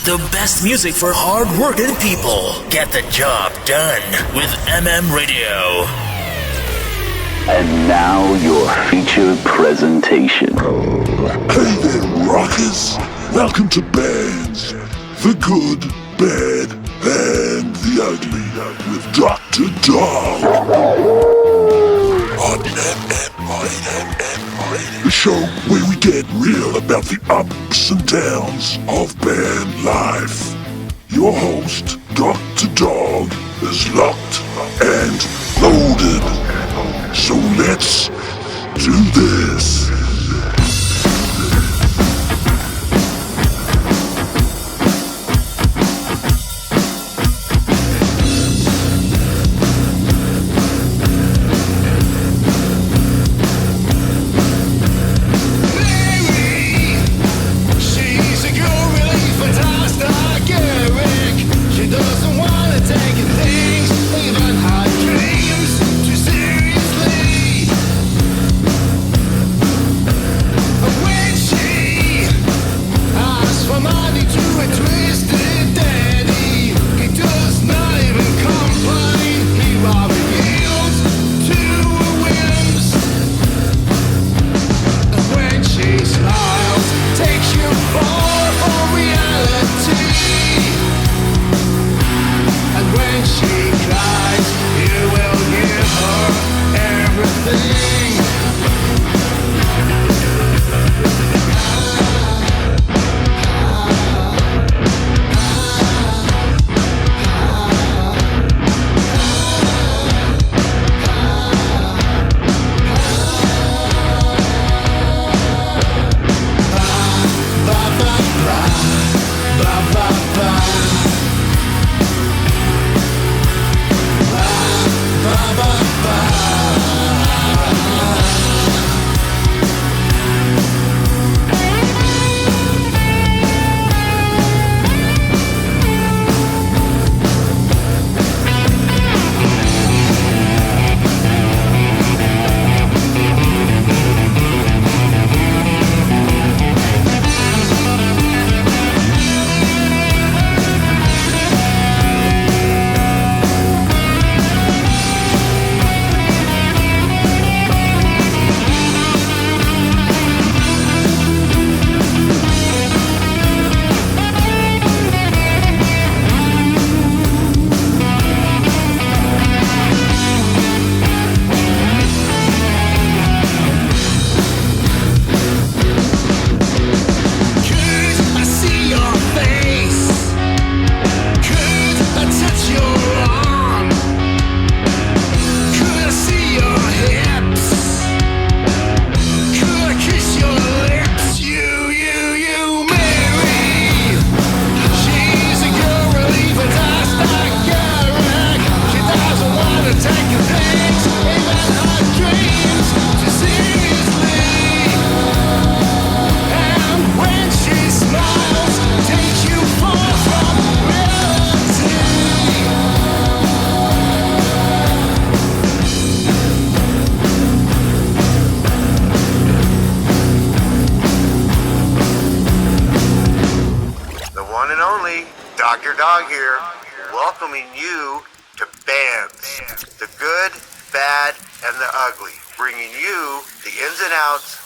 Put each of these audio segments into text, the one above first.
The best music for hard-working people. Get the job done with Radio. And now your featured presentation. Hey there, rockers! Welcome to Bands, the Good, Bad, and the Ugly with Dr. Dog. On the show where we get real about the ups and downs of band life. Your host, Dr. Dog, is locked and loaded. So let's do this.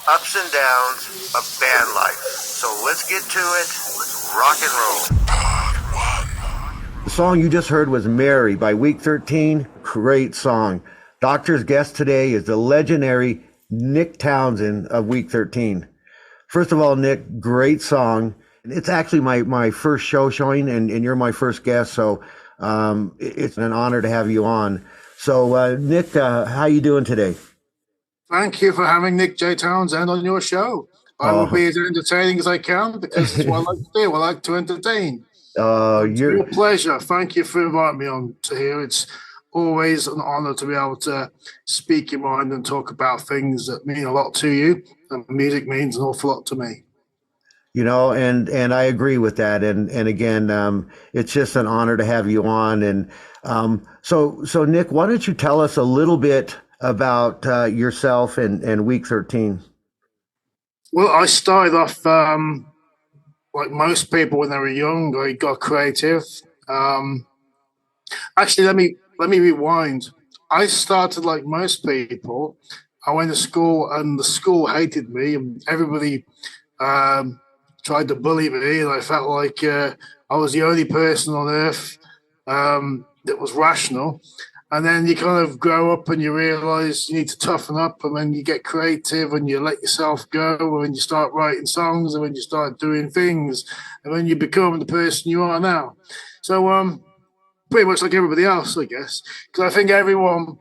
Ups and downs of band life. So let's get to it. Let's rock and roll. The song you just heard was Mary by Weak13. Great song. Doctor's guest today is the legendary Nick Townsend of Weak13. First of all, Nick, great song. It's actually my first show showing, and you're my first guest, so it's an honor to have you on. So, Nick, how you doing today? Thank you for having Nick J. Townsend on your show. I will be as entertaining as I can because it's what I like to do. I like to entertain. It's a pleasure. Thank you for inviting me on to here. It's always an honor to be able to speak your mind and talk about things that mean a lot to you. And music means an awful lot to me. You know, and I agree with that. And again, it's just an honor to have you on. And so Nick, why don't you tell us a little bit about yourself and Weak13? Well, I started off like most people when they were young, I got creative. Actually, let me rewind. I started like most people. I went to school, and the school hated me, and everybody um, tried to bully me, and I felt like I was the only person on earth that was rational. And then you kind of grow up and you realize you need to toughen up, and then you get creative and you let yourself go, and you start writing songs, and when you start doing things, and then you become the person you are now. So pretty much like everybody else, I guess, because I think everyone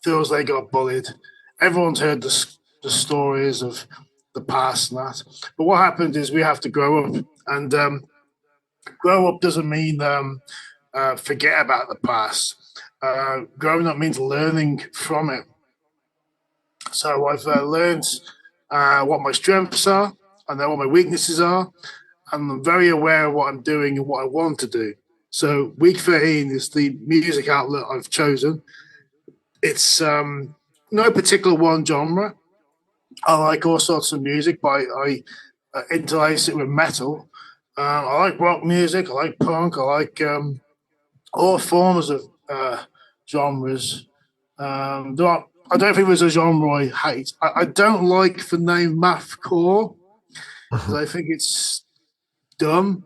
feels they got bullied. Everyone's heard the stories of the past and that. But what happens is we have to grow up, and grow up doesn't mean forget about the past. Growing up means learning from it. So I've learned what my strengths are, I know what my weaknesses are, and I'm very aware of what I'm doing and what I want to do. So Weak13 is the music outlet I've chosen. It's no particular one genre. I like all sorts of music, but I interlace it with metal. I like rock music. I like punk. I like all forms of genres. I don't think there's a genre I hate. I don't like the name mathcore because I think it's dumb.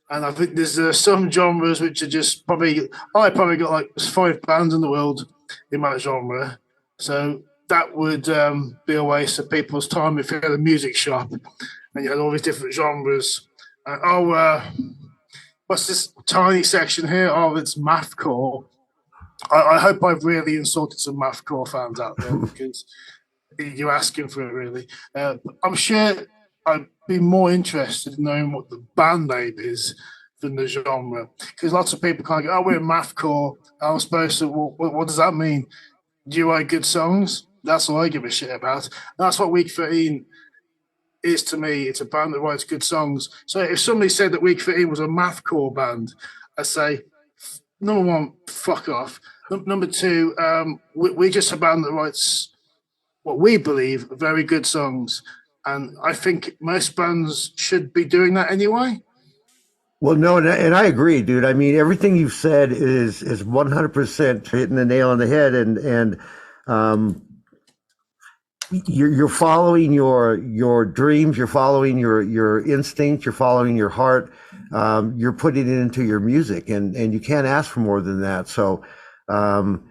And I think there's some genres which are just probably, I probably got like there's 5 bands in the world in my genre. So that would be a waste of people's time if you had a music shop and you had all these different genres. What's this tiny section here? Oh, it's mathcore. I hope I've really insulted some mathcore fans out there because you're asking for it, really. I'm sure I'd be more interested in knowing what the band name is than the genre, because lots of people kind of go, "Oh, we're mathcore." I'm supposed to. What does that mean? Do you write good songs? That's all I give a shit about. And that's what Weak13 is to me. It's a band that writes good songs. So if somebody said that Weak13 was a mathcore band, I'd say, number one, fuck off. Number two, we're just a band that writes what we believe are very good songs. And I think most bands should be doing that anyway. Well, no, and I agree, dude. I mean, everything you've said is 100% hitting the nail on the head, and um, you're following your dreams, you're following your instinct, you're following your heart, you're putting it into your music, and you can't ask for more than that. So, and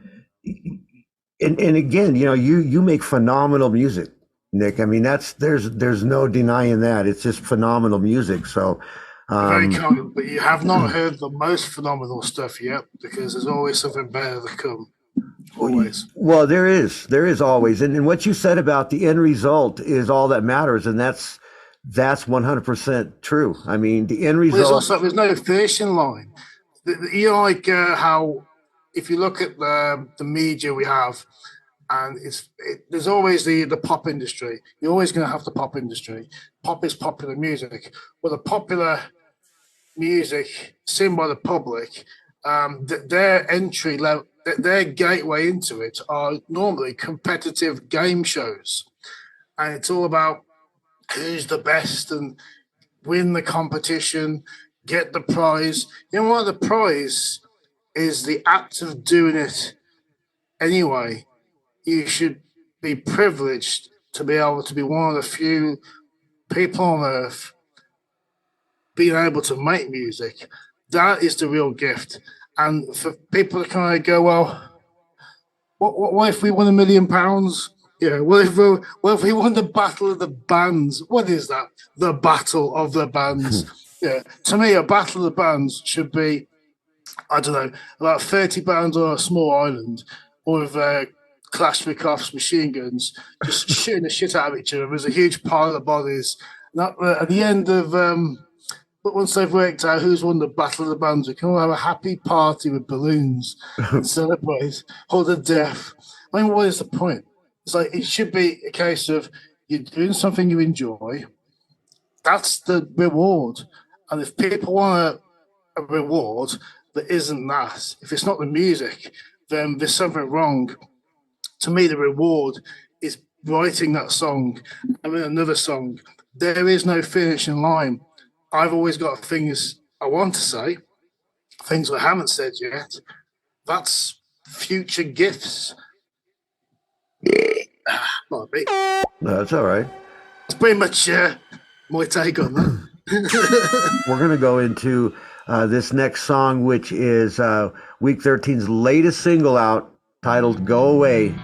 again, you make phenomenal music, Nick. I mean, there's no denying that. It's just phenomenal music. So. Very kind, but you have not heard the most phenomenal stuff yet, because there's always something better to come. Always. Well, there is always, and what you said about the end result is all that matters, and that's 100% true. I mean, the end result. There's no finishing line. Like how if you look at the media we have, and there's always the pop industry. You're always going to have the pop industry. Pop is popular music. Well, the popular music seen by the public, their entry level, their gateway into it are normally competitive game shows, and it's all about who's the best and win the competition, get the prize. You know what? The prize is the act of doing it anyway. You should be privileged to be able to be one of the few people on earth being able to make music. That is the real gift. And for people to kind of go, well, what if we won £1 million? Yeah, what if we won the Battle of the Bands? What is that? The Battle of the Bands. Yeah, to me, a Battle of the Bands should be, I don't know, about 30 bands on a small island, or with Kalashnikov's machine guns, just shooting the shit out of each other. There's a huge pile of bodies. At the end of, but once they've worked out who's won the Battle of the Bands, we can all have a happy party with balloons and celebrate all the death. I mean, what is the point? It's like it should be a case of you're doing something you enjoy. That's the reward. And if people want a reward that isn't that, if it's not the music, then there's something wrong. To me, the reward is writing that song and then another song. There is no finishing line. I've always got things I want to say, things I haven't said yet. That's future gifts. Might be. No, that's all right. It's pretty much my take on that. We're going to go into this next song, which is Week 13's latest single out, titled Go Away.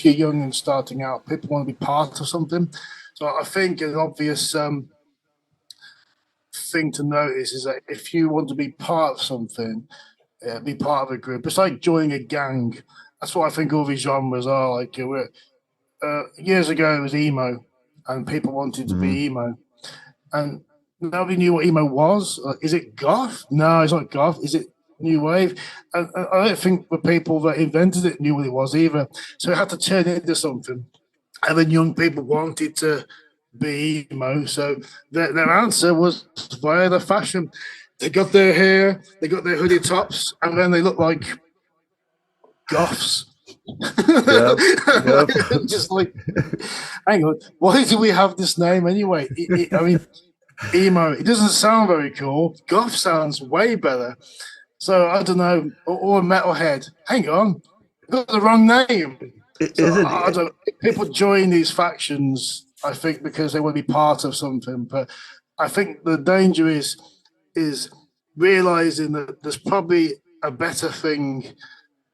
If you're young and starting out, people want to be part of something. So I think an obvious thing to notice is that if you want to be part of something, be part of a group, it's like joining a gang. That's what I think all these genres are. Like years ago, it was emo, and people wanted to be emo, and nobody knew what emo was. Is it goth? No, it's not goth. Is it new wave? And I don't think the people that invented it knew what it was either. So it had to turn it into something. And then young people wanted to be emo. So their answer was via the fashion. They got their hair, they got their hoodie tops, and then they look like goths. Yep. Just like, hang on, why do we have this name anyway? I mean, emo, it doesn't sound very cool. Goth sounds way better. So I don't know, or a metalhead. Hang on, got the wrong name. So, people join these factions I think, because they want to be part of something. But I think the danger is realizing that there's probably a better thing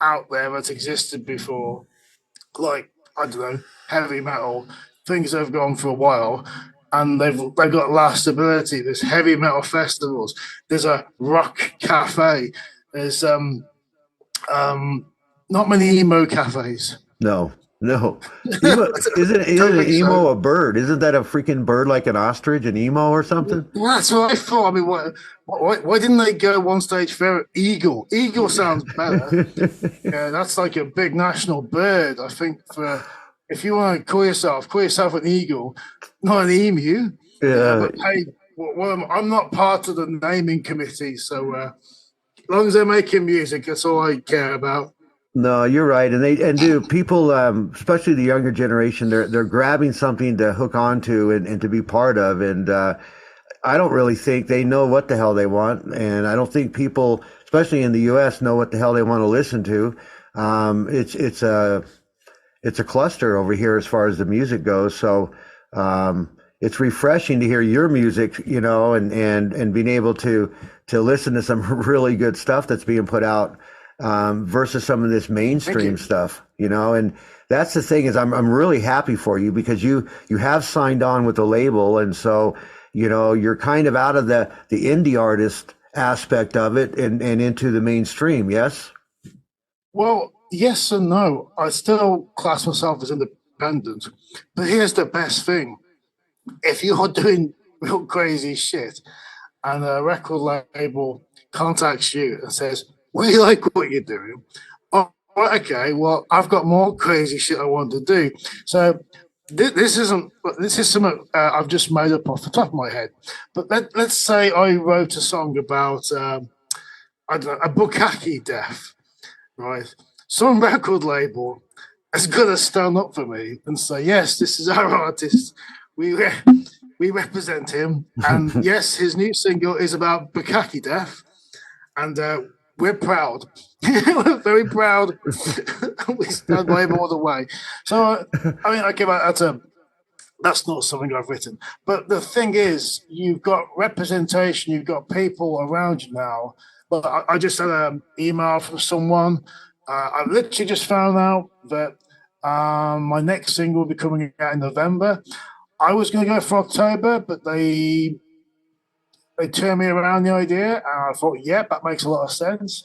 out there that's existed before, like, I don't know, heavy metal, things that have gone for a while, and they've got lastability. There's heavy metal festivals. There's a rock cafe. There's not many emo cafes. No. Isn't an emo a bird? Isn't that a freaking bird, like an ostrich, an emo or something? Well, that's what I thought. I mean, why didn't they go one stage further? Eagle sounds better. Yeah, that's like a big national bird. I think if you want to call yourself an eagle, not an emu. Yeah. But hey, I'm not part of the naming committee, so as long as they're making music, that's all I care about. No, you're right, and people, especially the younger generation, they're grabbing something to hook onto and to be part of, and I don't really think they know what the hell they want, and I don't think people, especially in the U.S., know what the hell they want to listen to. It's a cluster over here as far as the music goes, so it's refreshing to hear your music, and being able to listen to some really good stuff that's being put out. Versus some of this mainstream stuff, and that's the thing is I'm really happy for you because you have signed on with the label, and so you're kind of out of the indie artist aspect of it and into the mainstream. Yes. Well, yes and no. I still class myself as independent, but here's the best thing: if you're doing real crazy shit, and a record label contacts you and says, "We like what you're doing." Oh, okay. Well, I've got more crazy shit I want to do. So this is something I've just made up off the top of my head. But let's say I wrote a song about I don't know, a bukkake death, right? Some record label is gonna stand up for me and say, "Yes, this is our artist. We represent him, and yes, his new single is about bukkake death, and." We're proud. We're very proud. We stand by him all the way. So, I mean, okay, that's not something I've written. But the thing is, you've got representation. You've got people around you now. But I just had an email from someone. I literally just found out that my next single will be coming out in November. I was going to go for October, but they turned me around the idea, and I thought, that makes a lot of sense.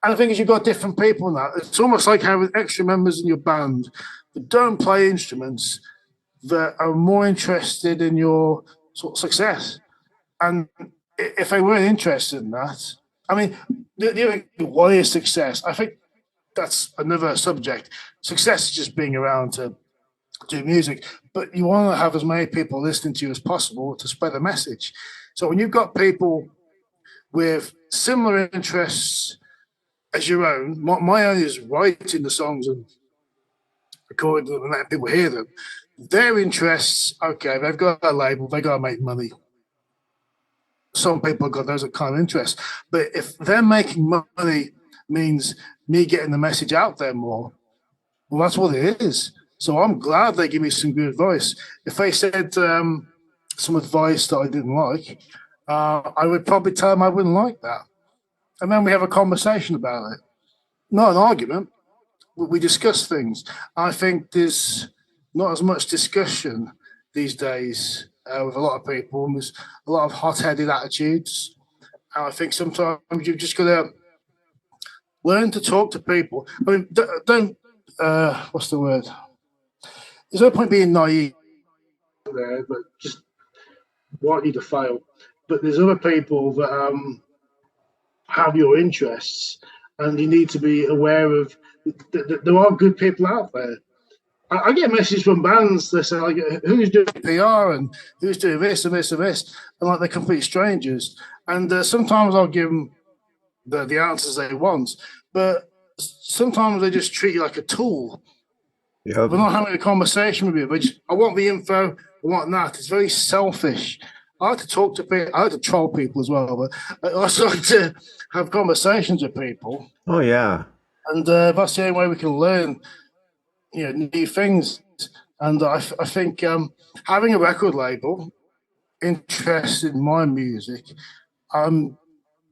And the thing is, you've got different people now. It's almost like having extra members in your band that don't play instruments that are more interested in your sort of success. And if they weren't interested in that, I mean, why is success? I think that's another subject. Success is just being around to do music, but you want to have as many people listening to you as possible to spread a message. So when you've got people with similar interests as your own, my own is writing the songs and recording them and letting people hear them. Their interests, okay, they've got a label, they got to make money. Some people have got those kind of interests. But if they're making money means me getting the message out there more, well, that's what it is. So I'm glad they give me some good advice. If they said some advice that I didn't like, I would probably tell them I wouldn't like that. And then we have a conversation about it. Not an argument. We discuss things. I think there's not as much discussion these days with a lot of people. And there's a lot of hot-headed attitudes. And I think sometimes you've just got to learn to talk to people. I mean, don't what's the word? There's no point being naive there, but just want you to fail. But there's other people that have your interests, and you need to be aware of that there are good people out there. I get messages from bands that say, like, who's doing PR and who's doing this and this and this, and like they're complete strangers. And sometimes I'll give them the answers they want, but sometimes they just treat you like a tool. Yep. We're not having a conversation with you, but I want the info, I want that. It's very selfish. I like to talk to people. I like to troll people as well, but I also like to have conversations with people. Oh, yeah. And that's the only way we can learn, new things. And I think having a record label interested in my music, I'm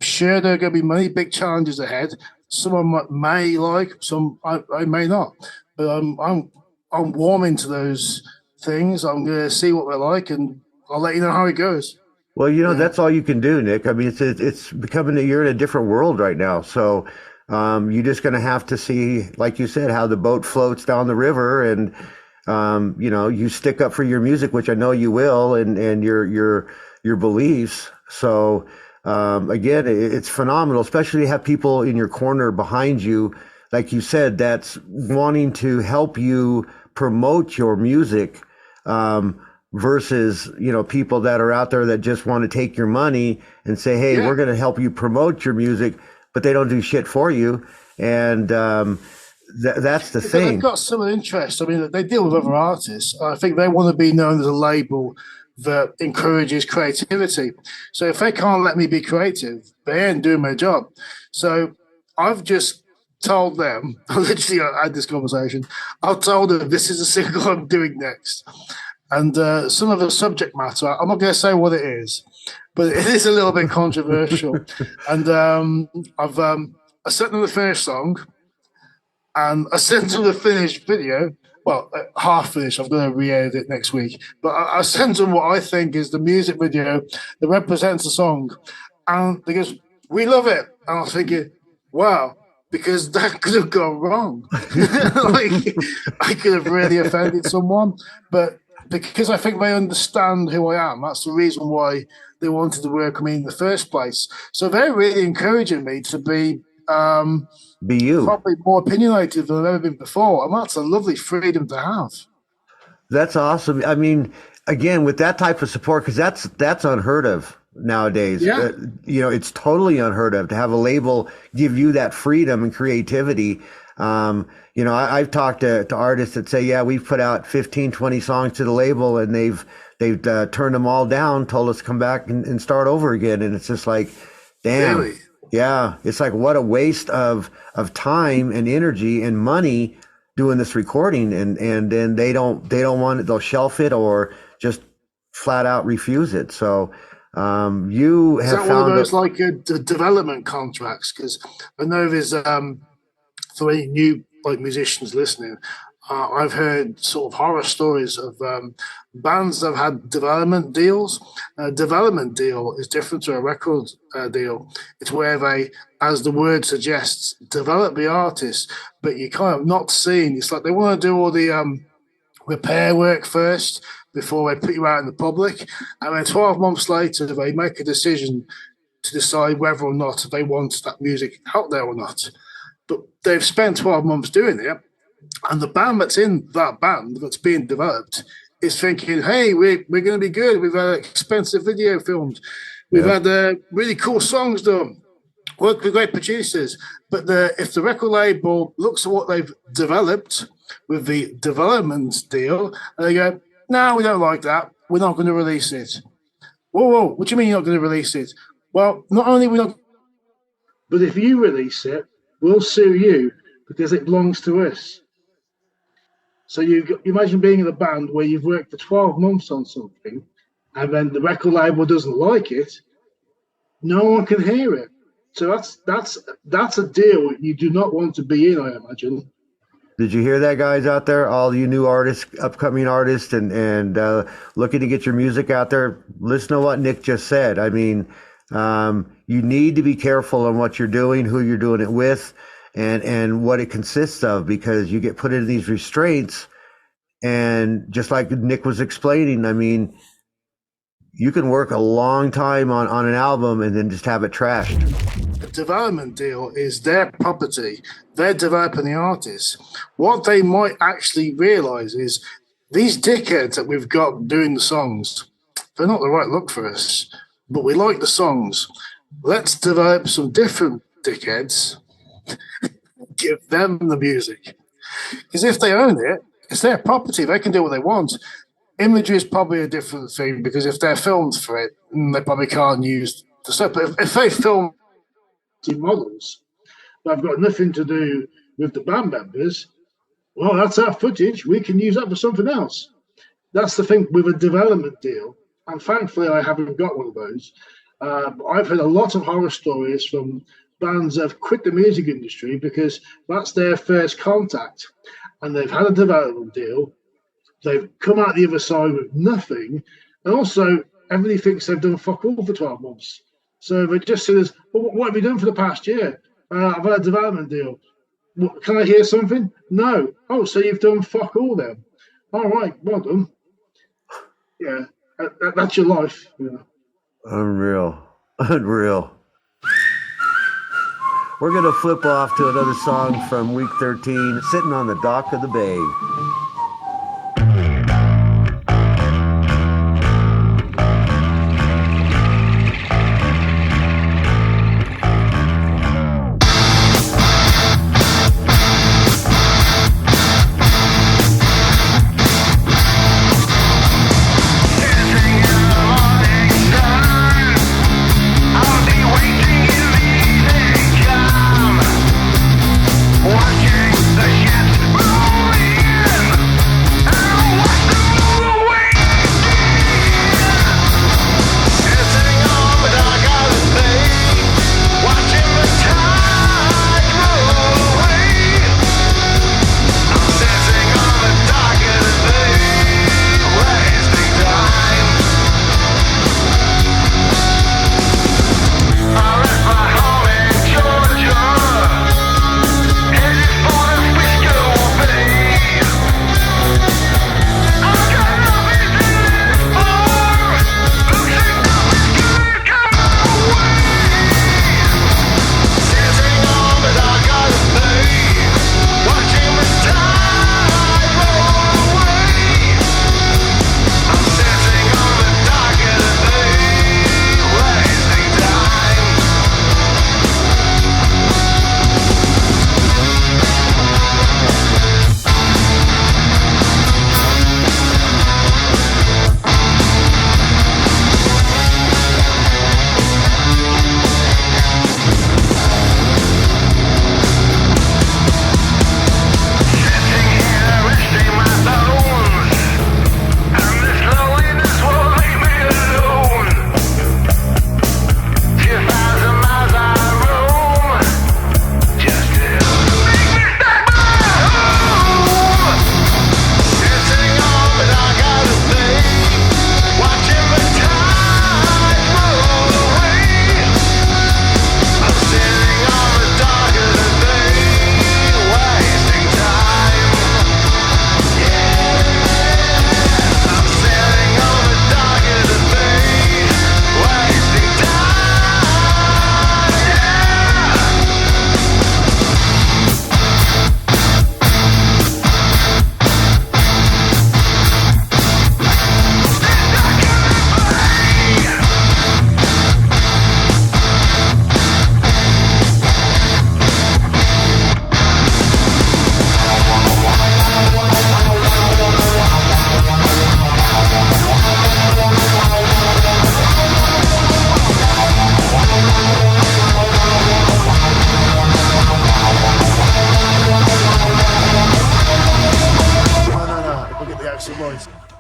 sure there are going to be many big challenges ahead. Some I may like, some I may not. But I'm warming to those things. I'm going to see what they're like, and I'll let you know how it goes. Well, that's all you can do, Nick. I mean, it's becoming you're in a different world right now. So you're just going to have to see, like you said, how the boat floats down the river, and you stick up for your music, which I know you will, and your beliefs. So again, it's phenomenal, especially to have people in your corner behind you, like you said, that's wanting to help you promote your music. Versus people that are out there that just want to take your money and say, hey, we're going to help you promote your music, but they don't do shit for you. And that's the thing. They've got some interest. I mean, they deal with other artists. I think they want to be known as a label that encourages creativity. So if they can't let me be creative, they ain't doing my job. So I've just told them, literally I had this conversation, I've told them this is a single I'm doing next. And some of the subject matter, I'm not going to say what it is, but it is a little bit controversial. And I sent them the finished song, and I sent them the finished video. Well, half finished. I'm going to re-edit it next week. But I sent them what I think is the music video that represents the song. And they goes, we love it. And I was thinking, wow, because that could have gone wrong. Like, I could have really offended someone. But because I think they understand who I am. That's the reason why they wanted to work with me in the first place. So they're really encouraging me to be you. Probably more opinionated than I've ever been before. And that's a lovely freedom to have. That's awesome. I mean, again, with that type of support, because that's unheard of nowadays. Yeah. It's totally unheard of to have a label give you that freedom and creativity. I've talked to artists that say, yeah, we've put out 15, 20 songs to the label, and they've turned them all down, told us to come back and start over again. And it's just like, damn, really? Yeah. It's like, what a waste of time and energy and money doing this recording. And then they don't want it. They'll shelf it or just flat out refuse it. So, you have found one of those like development contracts? Because I know there's, for any new musicians listening, I've heard sort of horror stories of bands that have had development deals. A development deal is different to a record deal. It's where they, as the word suggests, develop the artist, but you're kind of not seen. It's like they want to do all the repair work first before they put you out in the public. And then 12 months later, they make a decision to decide whether or not they want that music out there or not. But they've spent 12 months doing it, and the band that's in that band that's being developed is thinking, hey, we're going to be good. We've had expensive video filmed. We've had really cool songs done. Worked with great producers. But if the record label looks at what they've developed with the development deal, and they go, no, we don't like that. We're not going to release it. Whoa, what do you mean you're not going to release it? Well, not only we're not, but if you release it, we'll sue you because it belongs to us. So you imagine being in a band where you've worked for 12 months on something, and then the record label doesn't like it. No one can hear it. So that's a deal you do not want to be in, I imagine. Did you hear that, guys out there? All you new artists, upcoming artists, and looking to get your music out there, listen to what Nick just said. I mean, you need to be careful on what you're doing, who you're doing it with, and what it consists of, because you get put in these restraints. And just like Nick was explaining, I mean, you can work a long time on an album and then just have it trashed. The development deal is their property. They're developing the artists. What they might actually realize is these dickheads that we've got doing the songs, they're not the right look for us, but we like the songs. Let's develop some different dickheads, give them the music. Because if they own it, it's their property. They can do what they want. Imagery is probably a different thing, because if they're filmed for it, they probably can't use the stuff. But if they film models that have got nothing to do with the band members, Well, that's our footage. We can use that for something else. That's the thing with a development deal. And thankfully, I haven't got one of those. I've heard a lot of horror stories from bands that have quit the music industry because that's their first contact. And they've had a development deal. They've come out the other side with nothing. And also, everybody thinks they've done fuck all for 12 months. So they just say, well, what have you done for the past year? I've had a development deal. What, can I hear something? No. Oh, so you've done fuck all then. All right, well done. Yeah, that's your life. You know. Unreal. We're going to flip off to another song from Week 13, Sitting on the Dock of the Bay. Watching the ships roll in.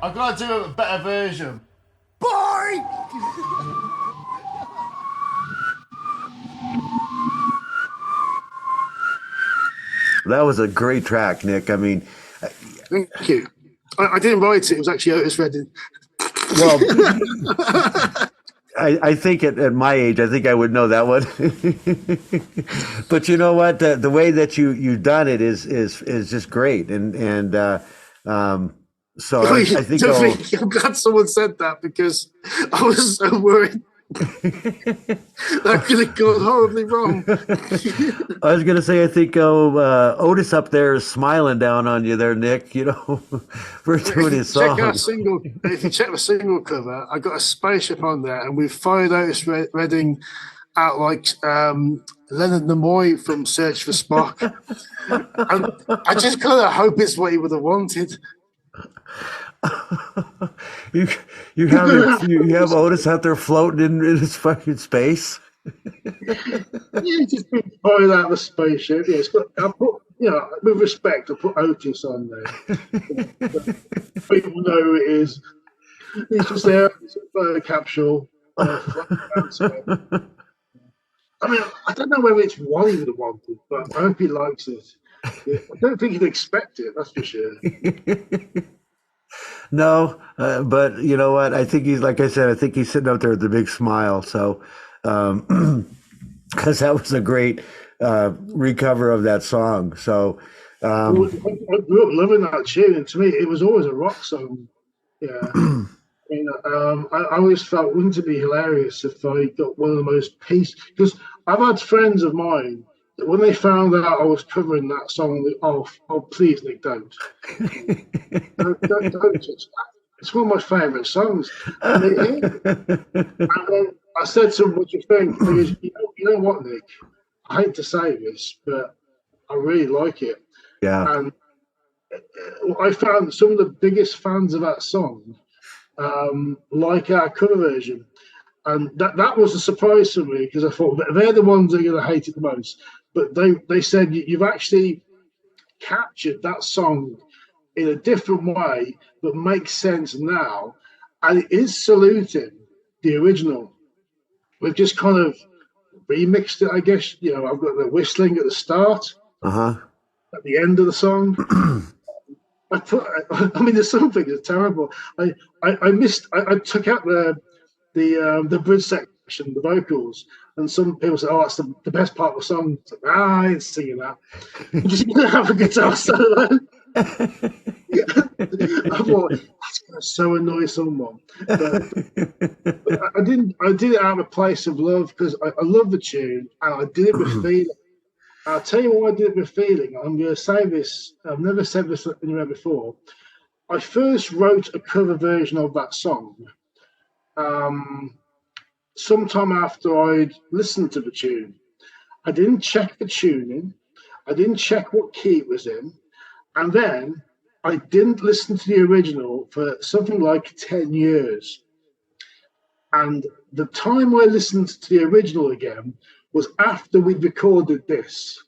I've got to do a better version. Boy! That was a great track, Nick. I mean, thank you. I didn't write it. It was actually Otis Redding. Well, I think at my age, I think I would know that one. But you know what? The way that you've done it is just great, and so I think I'm glad someone said that because I was so worried. That could have gone horribly wrong. I was going to say, I think Otis up there is smiling down on you there, Nick, you know, for doing his song. If you check the single cover, I got a spaceship on there, and we've fired Otis Redding out like Leonard Nimoy from Search for Spock. And I just kind of hope it's what he would have wanted. you have Otis out there floating in his fucking space. Yeah, just been fired out of the spaceship. Yeah, with respect, I put Otis on there. People know who it is. He's just there. It's a photo capsule. I mean, I don't know whether it's what he would have wanted, but I hope he likes it. Yeah, I don't think he'd expect it, that's for sure. No, but you know what? I think he's, like I said, I think he's sitting up there with a big smile. So, because that was a great recover of that song. So, I grew up loving that tune, and to me, it was always a rock song. Yeah. I always felt, wouldn't it be hilarious if I got one of the most because I've had friends of mine that when they found out I was covering that song, oh please, Nick, don't touch that. It's one of my favourite songs. And then I said to him, "What do you think?" He goes, you know what, Nick? I hate to say this, but I really like it. Yeah. And I found some of the biggest fans of that song like our cover version, and that was a surprise for me, because I thought they're the ones that are going to hate it the most. But they said you've actually captured that song in a different way that makes sense now, and it is saluting the original. We've just kind of remixed it, I guess. I've got the whistling at the start, at the end of the song. I mean, there's something that's terrible. I took out the bridge section, the vocals, and some people say, "Oh, that's the best part of the song." It's like, I ain't singing that. I'm just gonna have a guitar solo. I thought that's gonna so annoy someone, but I didn't. I did it out of a place of love, because I love the tune, and I did it with feeling. I'll tell you why I did it with feeling. I'm going to say this. I've never said this anywhere before. I first wrote a cover version of that song sometime after I'd listened to the tune. I didn't check the tuning. I didn't check what key it was in. And then I didn't listen to the original for something like 10 years. And the time I listened to the original again was after we'd recorded this.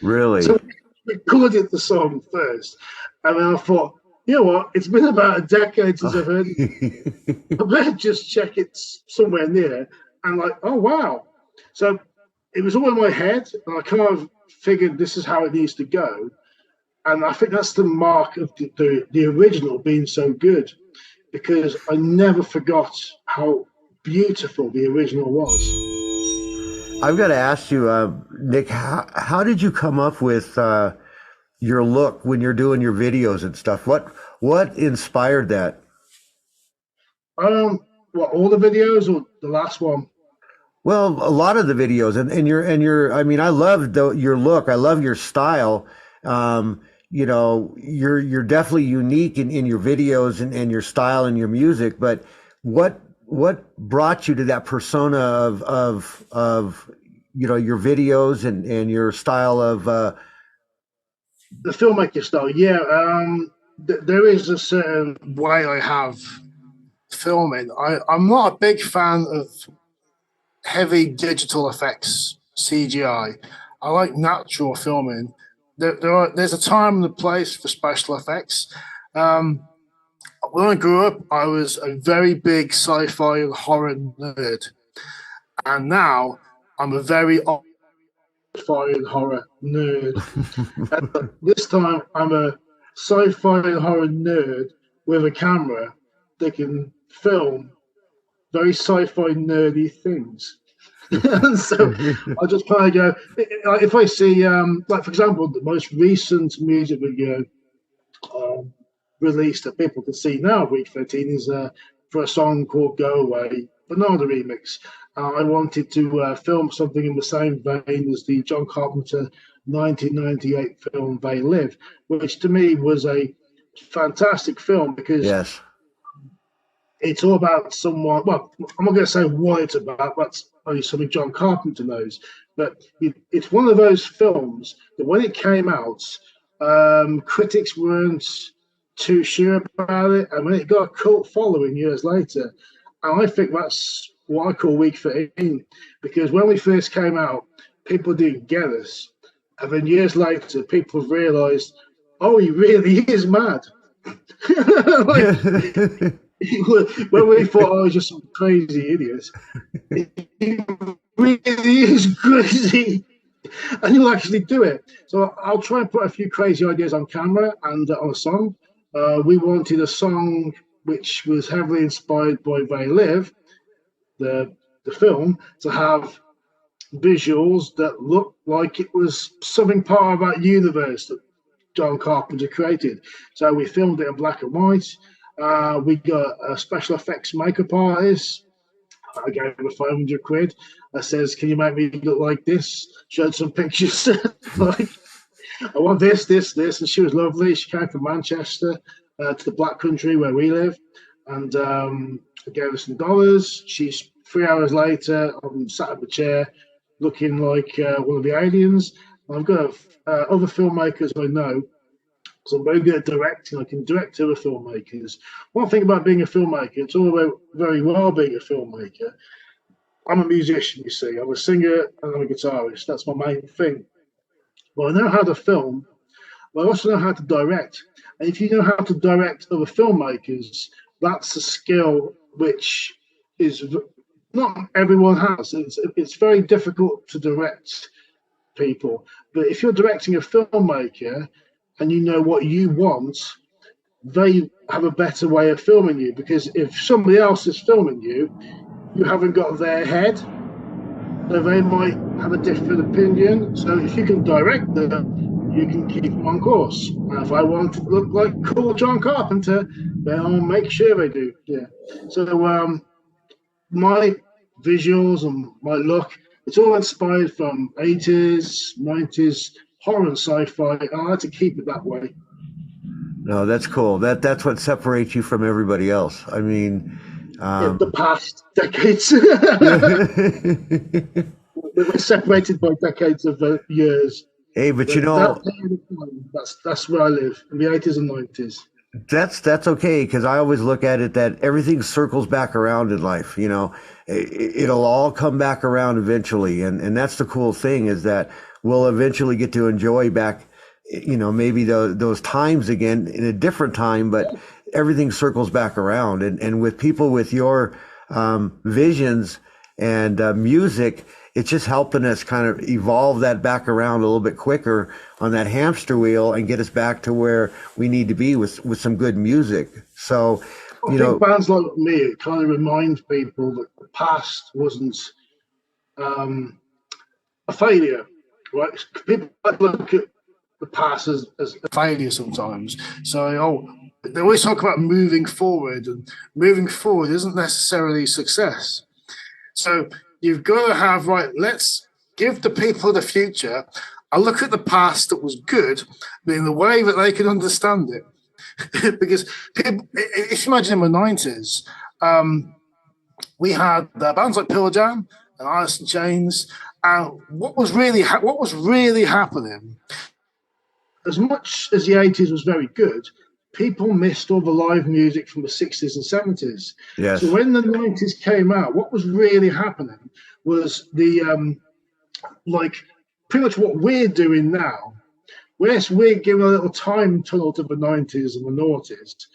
Really? So we recorded the song first. And then I thought, you know what? It's been about a decade since I've heard it. I better just check it somewhere near. And like, oh, wow. So it was all in my head. And I kind of figured this is how it needs to go. And I think that's the mark of the original being so good, because I never forgot how beautiful the original was. I've got to ask you, Nick, how did you come up with your look when you're doing your videos and stuff? What inspired that? All the videos or the last one? Well, a lot of the videos, and your. I mean, I love your look. I love your style. You're definitely unique in your videos and your style and your music. But what brought you to that persona of your videos and your style of the filmmaker style? Yeah, there is a certain way I have filming. I'm not a big fan of heavy digital effects, CGI. I like natural filming. There's a time and a place for special effects. When I grew up, I was a very big sci-fi and horror nerd, and now I'm a very sci-fi and horror nerd. This time, I'm a sci-fi and horror nerd with a camera that can film very sci-fi nerdy things. And so I just kind of go, if I see, like, for example, the most recent music video released that people can see now, Weak13, is for a song called Go Away, but not the remix. I wanted to film something in the same vein as the John Carpenter 1998 film They Live, which to me was a fantastic film, because yes, it's all about someone. Well, I'm not going to say what it's about. That's only something John Carpenter knows. But it's one of those films that when it came out, critics weren't too sure about it, and when it got a cult following years later, and I think that's what I call Weak13, because when we first came out, people didn't get us, And then years later, people have realised, oh, he really is mad. Like, when we thought, oh, he's just some crazy idiot, he really is crazy. And he'll actually do it. So I'll try and put a few crazy ideas on camera and on a song. We wanted a song which was heavily inspired by They Live, the film, to have visuals that looked like it was something part of that universe that John Carpenter created. So we filmed it in black and white. We got a special effects makeup artist. I gave him £500. I says, can you make me look like this? Showed some pictures. Like, I want this. And she was lovely. She came from Manchester to the Black Country where we live. And I gave her some dollars. She's 3 hours later, I'm sat in the chair looking like one of the aliens. And I've got other filmmakers I know. So I'm very good at directing. I can direct other filmmakers. One thing about being a filmmaker, it's all about very well being a filmmaker. I'm a musician, you see. I'm a singer and I'm a guitarist. That's my main thing. Well, I know how to film, but I also know how to direct. And if you know how to direct other filmmakers, that's a skill which is not everyone has. It's very difficult to direct people. But if you're directing a filmmaker and you know what you want, they have a better way of filming you, because if somebody else is filming you, you haven't got their head, so they might have a different opinion. So if you can direct them, you can keep them on course. And if I want to look like cool John Carpenter, then I'll make sure they do. Yeah. So my visuals and my look, it's all inspired from 80s, 90s horror and sci-fi. I like to keep it that way. No, that's cool. That's what separates you from everybody else. I mean, the past decades. We're separated by decades of years. Hey, but you know, that's where I live, in the 80s and 90s. That's okay, because I always look at it that everything circles back around in life. You know, it'll all come back around eventually, and that's the cool thing, is that we'll eventually get to enjoy back, you know, maybe those times again in a different time, but everything circles back around. And with people with your visions and music, it's just helping us kind of evolve that back around a little bit quicker on that hamster wheel and get us back to where we need to be with some good music. So, I think bands like me, it kind of reminds people that the past wasn't a failure, right? People look at the past as a failure sometimes. So, they always talk about moving forward, and moving forward isn't necessarily success. So you've got to have, right, let's give the people the future a look at the past that was good, but in the way that they can understand it. Because people, if you imagine in the 90s, we had bands like Pearl Jam and Alice in Chains, and what was really happening, as much as the 80s was very good, people missed all the live music from the 60s and 70s. Yes. So when the 90s came out, what was really happening was the like pretty much what we're doing now. We're giving a little time tunnel to the 90s and the noughties.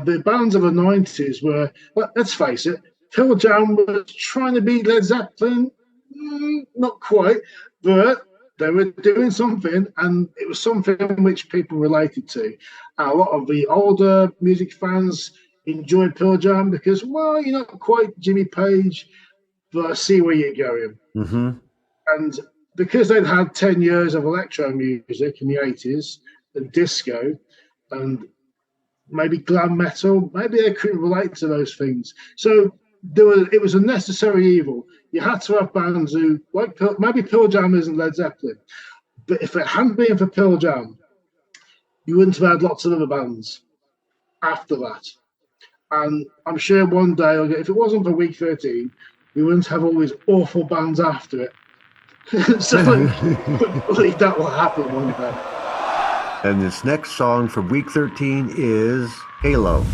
The bands of the 90s were, well, let's face it, Pearl Jam was trying to be Led Zeppelin, not quite, but they were doing something, and it was something which people related to. A lot of the older music fans enjoyed Pearl Jam because, well, you're not quite Jimmy Page, but I see where you're going. Mm-hmm. And because they'd had 10 years of electro music in the 80s, and disco, and maybe glam metal, maybe they couldn't relate to those things. So it was a necessary evil. You had to have bands who, like maybe Pearl Jam isn't Led Zeppelin, but if it hadn't been for Pearl Jam, you wouldn't have had lots of other bands after that. And I'm sure one day, if it wasn't for Weak13, we wouldn't have all these awful bands after it. So I believe that will happen one day. And this next song from Weak13 is Halo.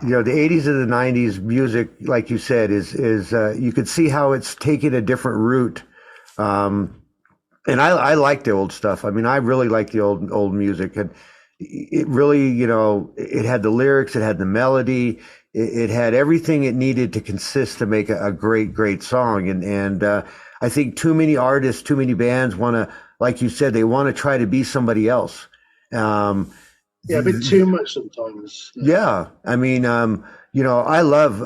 the 80s and the 90s music, like you said, is you could see how it's taken a different route. And I like the old stuff. I mean, I really like the old music, and it really, it had the lyrics, it had the melody, it had everything it needed to consist to make a great song. And I think too many artists, too many bands want to, like you said, they want to try to be somebody else. A bit too much sometimes. Yeah, I mean, I love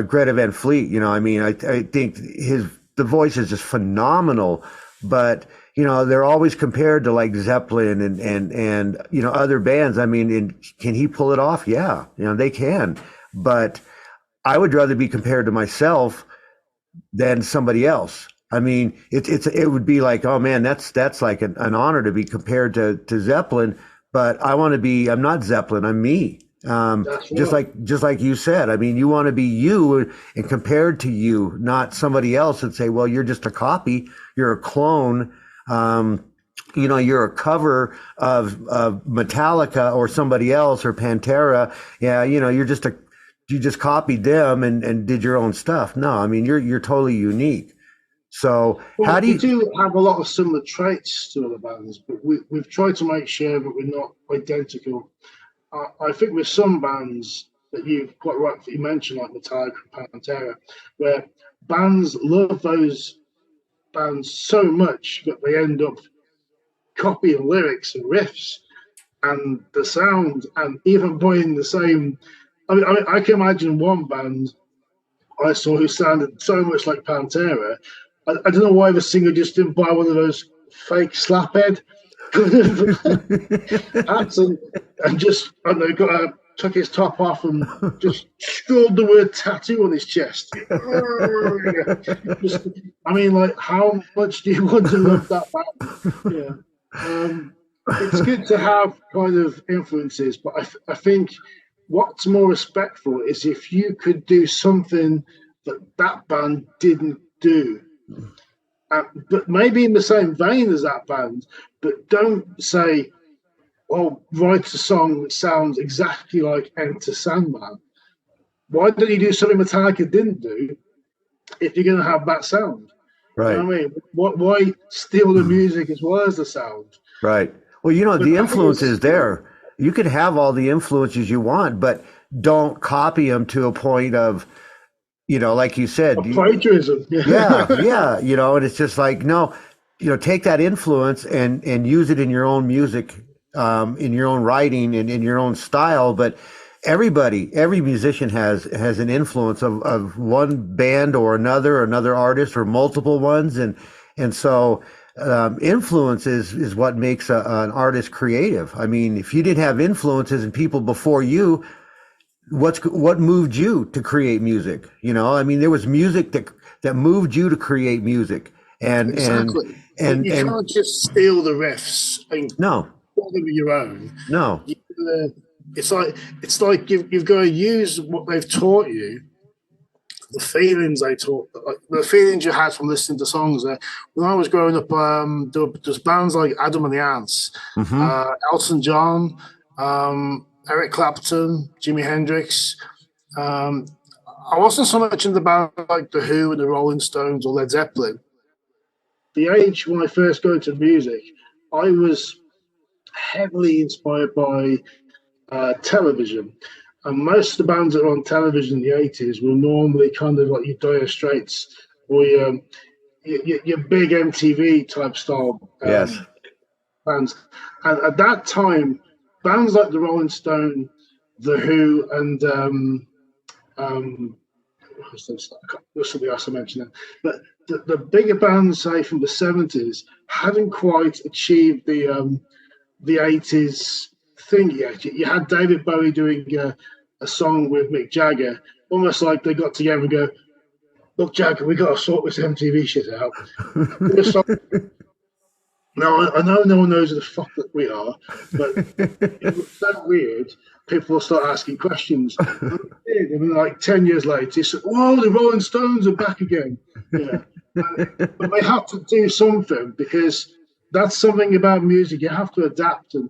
Greta Van Fleet. I mean, I think the voice is just phenomenal. But they're always compared to like Zeppelin and other bands. I mean, can he pull it off? Yeah, they can. But I would rather be compared to myself than somebody else. I mean, it would be like, oh man, that's like an honor to be compared to Zeppelin. But I'm not Zeppelin. I'm me. Just like you said. I mean, you want to be you and compared to you, not somebody else, and say, well, you're just a copy. You're a clone. You're a cover of Metallica or somebody else or Pantera. Yeah, you just copied them and did your own stuff. No, I mean, you're totally unique. So how do you do have a lot of similar traits to other bands, but we've tried to make sure that we're not identical. I think with some bands that you've quite rightly mentioned, like Metallica and Pantera, where bands love those bands so much that they end up copying lyrics and riffs and the sound, and even buying the same. I mean, I can imagine one band I saw who sounded so much like Pantera. I don't know why the singer just didn't buy one of those fake slaphead hats and just, I don't know, took his top off and just scrawled the word tattoo on his chest. I mean, like, how much do you want to love that band? Yeah. It's good to have kind of influences, but I think what's more respectful is if you could do something that band didn't do. But maybe in the same vein as that band, but don't say, well, write a song that sounds exactly like Enter Sandman. Why don't you do something Metallica didn't do if you're going to have that sound? Right. You know what I mean? Why steal the music as well as the sound? Right. Well, the influence is there. You can have all the influences you want, but don't copy them to a point of, like you said, plagiarism. Yeah. And it's just like, no, take that influence and use it in your own music, in your own writing and in your own style. But every musician has an influence of one band or another artist or multiple ones. And so influence is what makes an artist creative. I mean, if you didn't have influences and people before you, what moved you to create music? I mean, there was music that moved you to create music, and exactly. And you can't just steal the riffs and put them your own. No, it's like you've got to use what they've taught you, the feelings they taught, the feelings you had from listening to songs. When I was growing up, there's bands like Adam and the Ants, Elton John. Eric Clapton, Jimi Hendrix. I wasn't so much in the band like The Who and the Rolling Stones or Led Zeppelin. The age when I first got into music, I was heavily inspired by television. And most of the bands that were on television in the 80s were normally kind of like your Dire Straits or your big MTV type style bands. And at that time, bands like the Rolling Stone, The Who, and there's something else I mentioned there. But the bigger bands, say from the 70s, hadn't quite achieved the 80s thing yet. You had David Bowie doing a song with Mick Jagger, almost like they got together and go, "Look, Jagger, we got to sort this MTV shit out." Now, I know no one knows who the fuck that we are, but it was so weird. People will start asking questions. And then, like 10 years later, you say, "Whoa, the Rolling Stones are back again." Yeah, but they have to do something because that's something about music. You have to adapt. And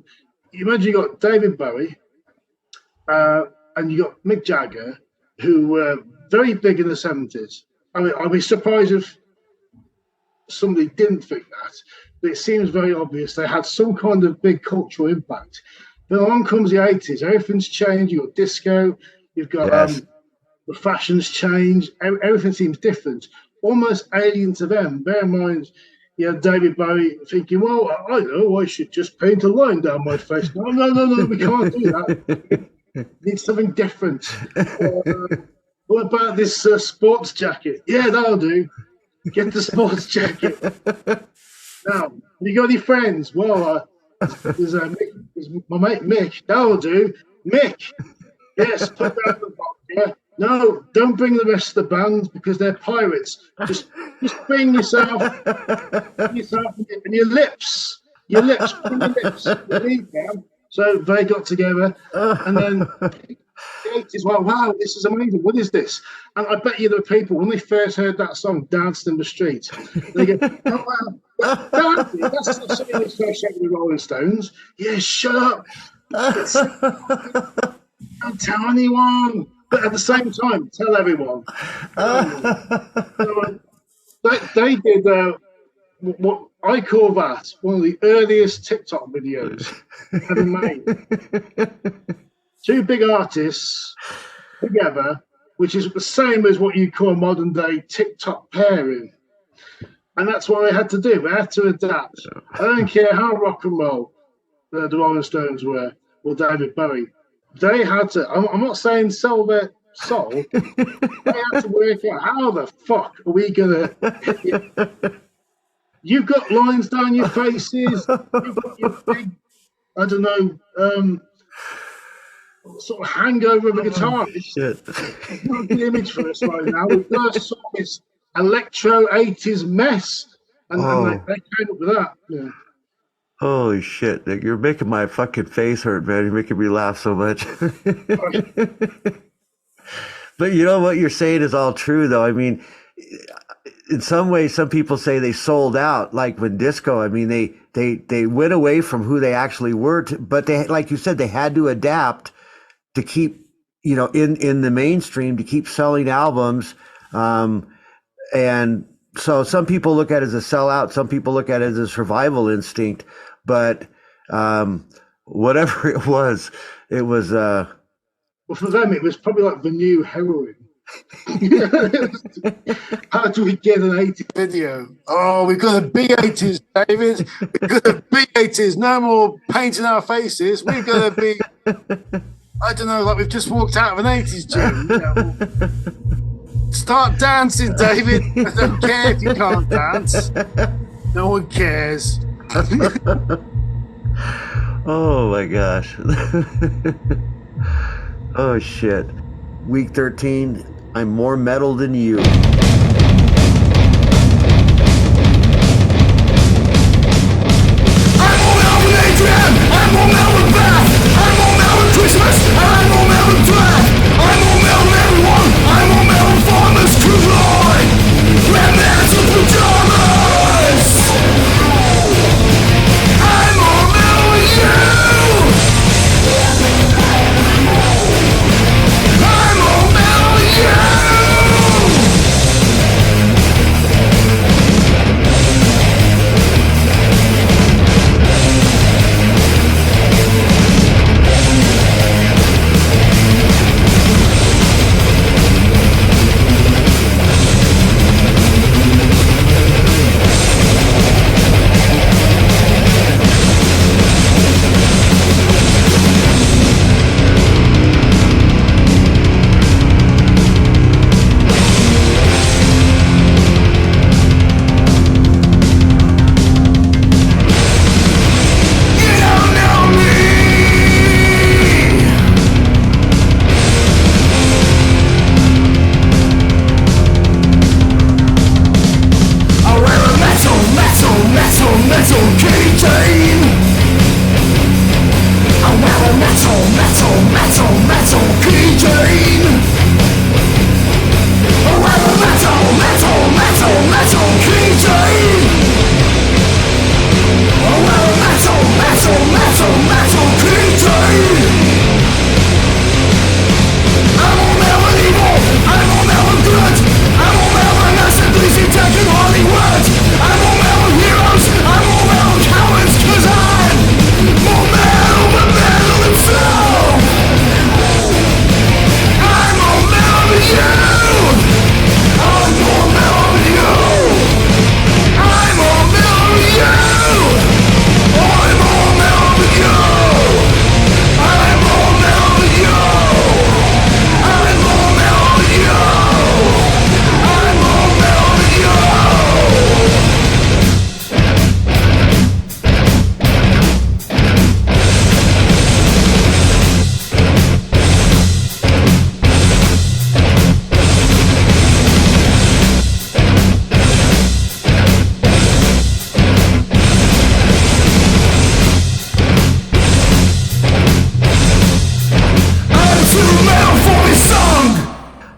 you imagine you got David Bowie, and you got Mick Jagger, who were very big in the 70s. I mean, I'd be surprised if somebody didn't think that, but it seems very obvious they had some kind of big cultural impact. Then along comes the 80s, everything's changed. You've got disco, you've got the fashions change, everything seems different, almost alien to them. Bear in mind, you know, David Bowie thinking, well, I know, I should just paint a line down my face. No, we can't do that. We need something different. What about this sports jacket? Yeah, that'll do. Get the sports jacket. Now, you got any friends? Well, there's my mate Mick. That'll do. Mick. Yes, put that in the box. Yeah. No, don't bring the rest of the band because they're pirates. Just bring yourself and your lips. Bring your lips. You need them. So they got together, and then the 80s. Well, wow, this is amazing. What is this? And I bet you there were people when they first heard that song, danced in the street. They go, "Oh wow, dancing? That's the song that's first with the Rolling Stones." Yeah, shut up. Don't tell anyone. But at the same time, tell everyone. They did what I call that one of the earliest TikTok videos ever made. Two big artists together, which is the same as what you call modern day TikTok pairing. And that's what they had to do. They had to adapt. I don't care how rock and roll the Rolling Stones were or David Bowie. They had to, I'm not saying sell their soul, they had to work out how the fuck are we going to. You've got lines down your faces, you've got your big, I don't know, sort of hangover of a guitar. It's not a good image for us right now. We've got sort of this electro 80s mess, and they came up with that. Yeah. Holy shit, Nick, you're making my fucking face hurt, man. You're making me laugh so much. But you know what you're saying is all true, though. I mean, in some ways, some people say they sold out, like when disco. I mean, they went away from who they actually were, but they, like you said, they had to adapt to keep, you know, in the mainstream, to keep selling albums. And so some people look at it as a sellout. Some people look at it as a survival instinct. But whatever it was, well, for them, it was probably like the new heroin. How do we get an 80s video? Oh, we've got a big 80s, David. We've got a big 80s. No more painting our faces. We've got to be, I don't know, like we've just walked out of an 80s gym. You know. Start dancing, David. I don't care if you can't dance. No one cares. Oh my gosh. Oh shit. Week 13, I'm more metal than you. I'm more metal than Adrian, I'm more metal than Beth, I'm more metal than Christmas, and I'm more metal than death. I'm more metal than everyone, I'm more metal than farmers, cruise line, and there's a pajamas. I'm more metal than you. I'm more metal than you.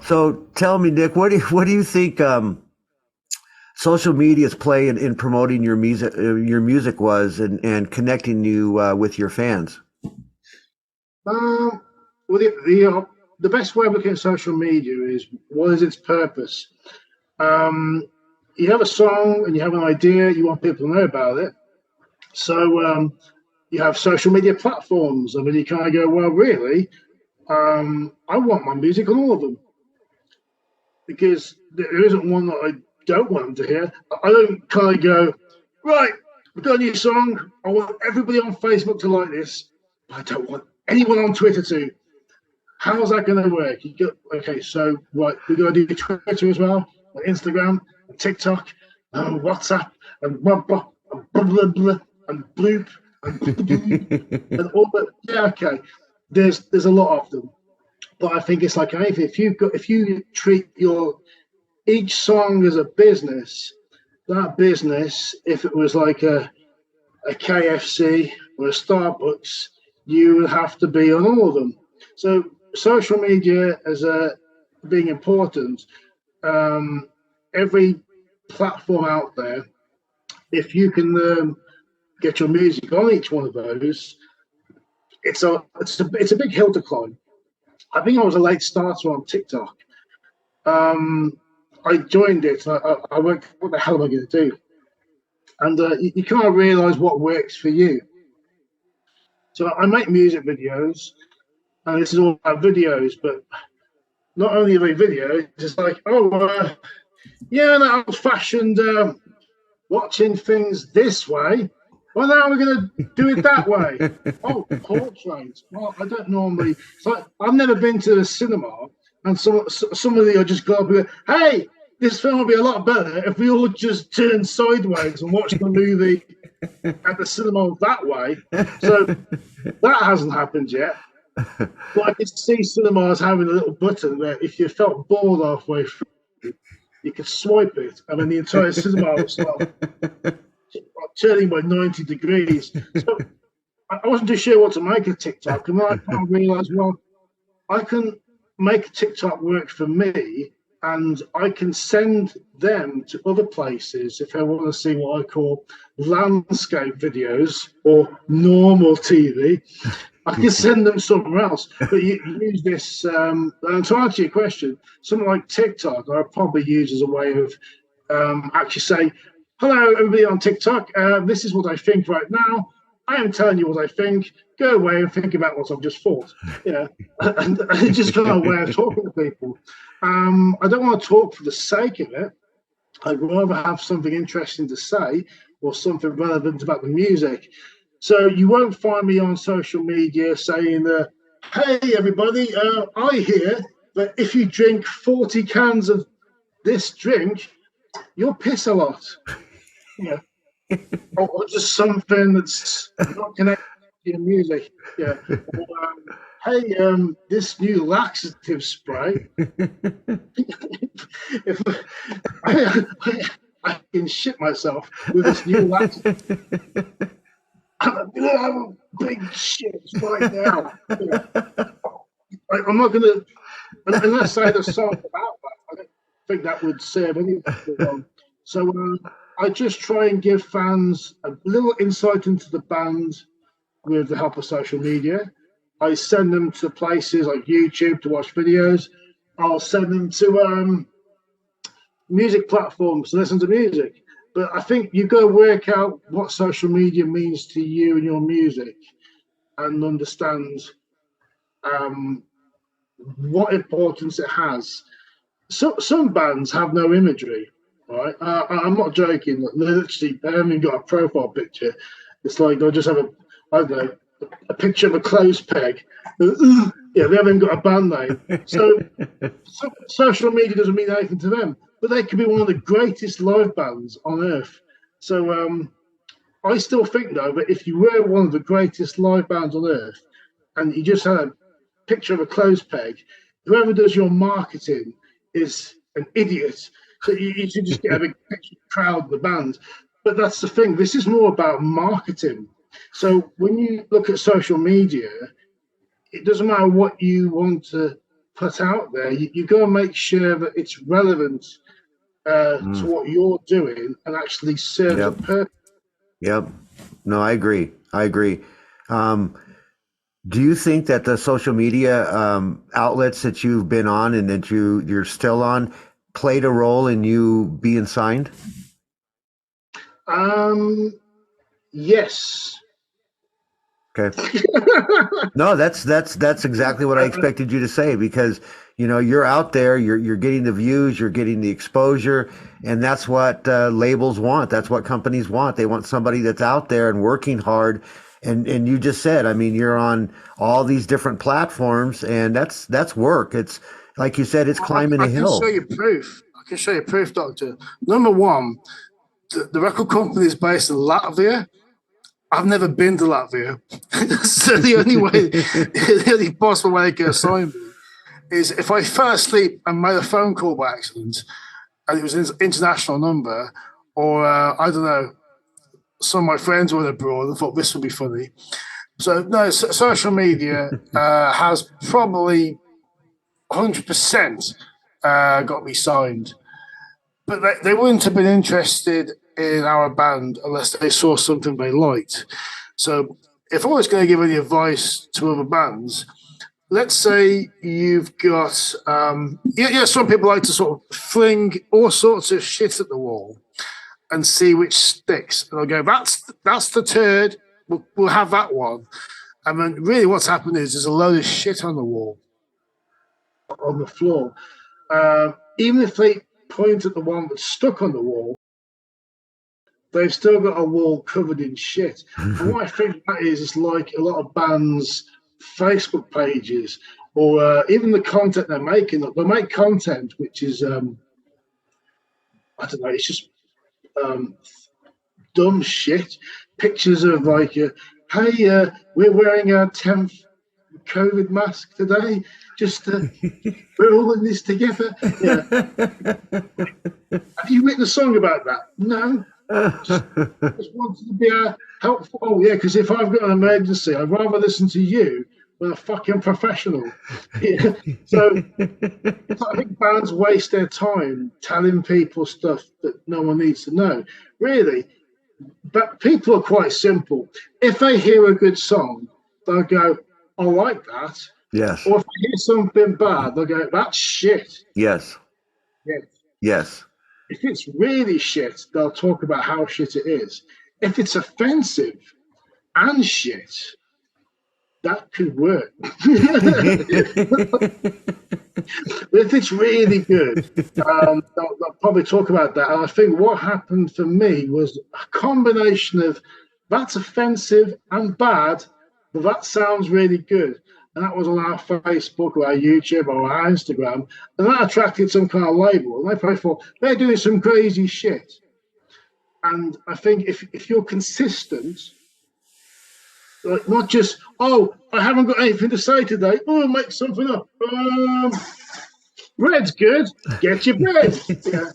So tell me, Nick, what do you think social media's play in promoting your music was and connecting you with your fans? Well, the best way of looking at social media is, what is its purpose? You have a song and you have an idea, you want people to know about it. So you have social media platforms. I mean, you kind of go, well, really, I want my music on all of them, because there isn't one that I don't want them to hear. I don't kind of go, right, we've got a new song, I want everybody on Facebook to like this, but I don't want anyone on Twitter to. How's that going to work? You go, okay, so right, we're going to do Twitter as well, and Instagram, and TikTok, and WhatsApp, and blah, blah, and blah, blah, blah, and bloop, and all that. Yeah, okay. There's a lot of them, but I think it's like anything. If you treat each song as a business, that business, if it was like a KFC or a Starbucks, you would have to be on all of them. So social media as being important, every platform out there, if you can get your music on each one of those, it's a big hill to climb. I think I was a late starter on TikTok. I joined it. I went, what the hell am I going to do? And you kind of realize what works for you. So I make music videos, and this is all about videos, but not only are they videos, it's like, yeah, that old-fashioned watching things this way. Well, now we're going to do it that way. Oh, portraits. Well, I don't normally. It's like, I've never been to the cinema, and somebody will just go up and go, hey, this film would be a lot better if we all just turned sideways and watched the movie at the cinema that way. So that hasn't happened yet. But I could see cinemas having a little button where if you felt bored halfway through, you could swipe it, and then the entire cinema would start turning by 90 degrees. So I wasn't too sure what to make of TikTok, and then I kind of realized, well, I can make TikTok work for me, and I can send them to other places if I want to see what I call landscape videos or normal TV. I can send them somewhere else. But you use this, and to answer your question, something like TikTok, I probably use as a way of actually say, hello, everybody on TikTok. This is what I think right now. I am telling you what I think. Go away and think about what I've just thought. You know, and it's just kind of a way of talking to people. I don't want to talk for the sake of it. I'd rather have something interesting to say or something relevant about the music. So you won't find me on social media saying, hey, everybody, I hear that if you drink 40 cans of this drink, you'll piss a lot. Yeah. Or just something that's not connected to your music. Yeah. Or, hey, this new laxative spray. If I can shit myself with this new laxative. I'm gonna have a big shit right now. I'm not gonna, unless I had a song about that. I don't think that would serve anyone. So I just try and give fans a little insight into the band with the help of social media. I send them to places like YouTube to watch videos. I'll send them to music platforms to listen to music. But I think you've got to work out what social media means to you and your music, and understand what importance it has. So, some bands have no imagery, right? I'm not joking. They literally haven't even got a profile picture. It's like they'll just have a picture of a clothes peg. Yeah, they haven't got a band name. So social media doesn't mean anything to them. But they could be one of the greatest live bands on earth. So I still think, though, that if you were one of the greatest live bands on earth and you just had a picture of a clothes peg, whoever does your marketing is an idiot. So you should just get a big picture of the crowd, the band. But that's the thing. This is more about marketing. So when you look at social media, it doesn't matter what you want to put out there, you got to make sure that it's relevant to what you're doing and actually serves a purpose. Yep. No, I agree. Do you think that the social media outlets that you've been on and that you're still on played a role in you being signed? Yes. Okay. No, that's exactly what I expected you to say, because you're out there, you're getting the views, you're getting the exposure, and that's what labels want. That's what companies want. They want somebody that's out there and working hard. And you just said, I mean, you're on all these different platforms, and that's work. It's like you said, it's climbing a hill. I can show you proof, Doctor. Number one, the record company is based in Latvia. I've never been to Latvia. So the only possible way to get signed is if I fell asleep and made a phone call by accident, and it was an international number, or I don't know, some of my friends were abroad and thought this would be funny. So no, social media has probably 100% got me signed, but they wouldn't have been interested in our band unless they saw something they liked. So if I was going to give any advice to other bands, let's say you've got some people like to sort of fling all sorts of shit at the wall and see which sticks. And I'll go, that's the turd. We'll have that one. And then really what's happened is there's a load of shit on the wall, on the floor. Even if they point at the one that's stuck on the wall, they've still got a wall covered in shit. And what I think that is, it's like a lot of bands' Facebook pages, or even the content they're making. They make content which is, I don't know, it's just dumb shit. Pictures of like, hey, we're wearing our 10th COVID mask today. Just we're all in this together. Yeah. Have you written a song about that? No. Just wanted to be helpful. Oh yeah, because if I've got an emergency, I'd rather listen to you than a fucking professional. Yeah. So I think bands waste their time telling people stuff that no one needs to know. Really, but people are quite simple. If they hear a good song, they'll go, "I like that." Yes. Or if they hear something bad, they'll go, "That's shit." Yes. Yes. Yes. If it's really shit, they'll talk about how shit it is. If it's offensive and shit, that could work. But if it's really good, they'll probably talk about that. And I think what happened for me was a combination of that's offensive and bad, but that sounds really good. And that was on our Facebook or our YouTube or our Instagram. And that attracted some kind of label. And they probably thought, they're doing some crazy shit. And I think if you're consistent, like not just, oh, I haven't got anything to say today. Oh, make something up. Bread's good. Get your bread. Yeah.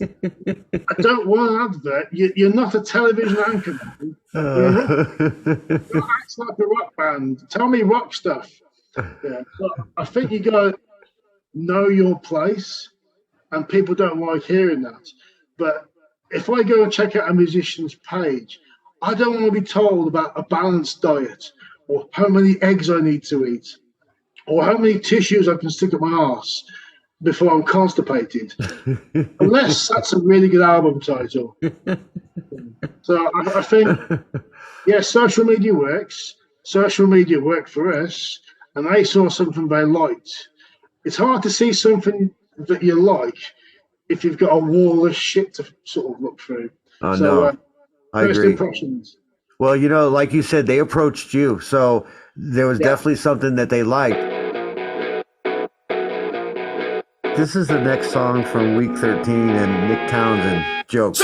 I don't want an advert. You're not a television anchor. You act like a rock band. Tell me rock stuff. Yeah, but I think you got to know your place, and people don't like hearing that. But if I go and check out a musician's page, I don't want to be told about a balanced diet, or how many eggs I need to eat, or how many tissues I can stick up my arse before I'm constipated. Unless that's a really good album title. So I think, yeah, social media works. Social media worked for us. And they saw something they liked. It's hard to see something that you like if you've got a wall of shit to sort of look through. Oh, so, no, I agree. Impressions. Well, like you said, they approached you. So there was definitely something that they liked. This is the next song from Weak13 and Nick Townsend, Jokes.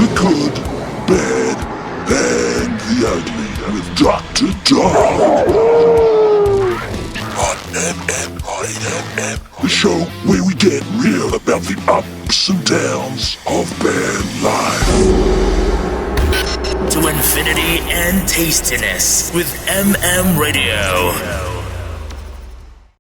the good, bad, and the ugly with Dr. Dog. On MMIMM, the show where we get real about the ups and downs of band life. To infinity and tastiness with MM Radio.